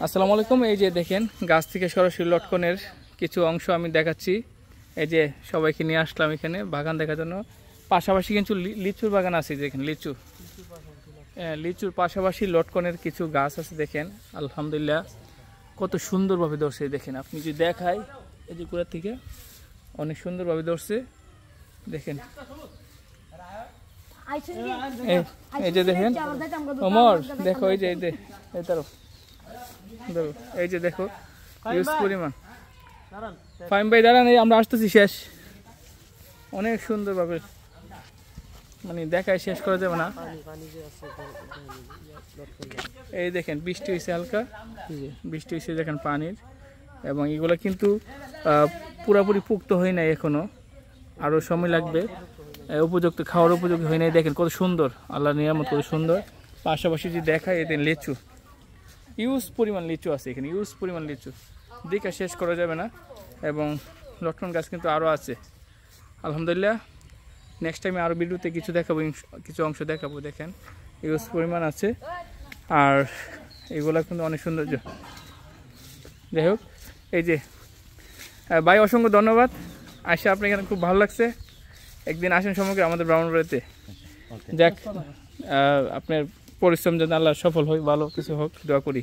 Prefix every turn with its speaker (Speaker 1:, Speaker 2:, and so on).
Speaker 1: আসসালামু আলাইকুম। এই যে দেখেন গাছ থেকে সরাসরি লটকনের কিছু অংশ আমি দেখাচ্ছি। এই যে সবাইকে নিয়ে আসলাম এখানে বাগান দেখার জন্য। পাশাপাশি কিছু লিচুর বাগান আছে, দেখেন লিচুর পাশাপাশি লটকনের কিছু গাছ আছে। দেখেন আলহামদুলিল্লাহ কত সুন্দরভাবে ধরছে। দেখেন আপনি যদি দেখাই, এই যে কুড়ার থেকে অনেক সুন্দরভাবে ধরছে। দেখেন এই যে দেখেন ওমর, দেখো এই যে এই যে দেখো ইউজ পরিমাণ। ফাইম ভাই দাঁড়ান, আমরা আসতেছি, শেষ অনেক সুন্দরভাবে, মানে দেখায় শেষ করা যাবে না। এই দেখেন বৃষ্টি হয়েছে, হালকা বৃষ্টি হয়েছে দেখেন পানির, এবং এগুলো কিন্তু পুরাপুরি পুক্ত হয় নাই এখনো, আরও সময় লাগবে, উপযুক্ত খাওয়ার উপযোগী হয় নাই। দেখেন কত সুন্দর, আল্লাহর নিয়ামত কত সুন্দর। পাশাপাশি যদি দেখায় এতে লিচু, ইউজ পরিমাণ লিচু আছে এখানে, ইউজ পরিমাণ লিচু দেখা শেষ করা যাবে না। এবং লটকন গাছ কিন্তু আরও আছে আলহামদুলিল্লাহ। নেক্সট টাইমে আরও ভিডিওতে কিছু দেখাবো, কিছু অংশ দেখাবো। দেখেন ইউজ পরিমাণ আছে, আর এগুলা কিন্তু অনেক সৌন্দর্য। যাই হোক, এই যে ভাই অসংখ্য ধন্যবাদ, আসে আপনি এখানে খুব ভালো লাগছে। একদিন আসেন সমগ্র আমাদের ব্রাহ্মণবাড়িতে। যাক, আপনার পরিশ্রম যেন আল্লাহ সফল হয়, ভালো কিছু হোক, দোয়া করি।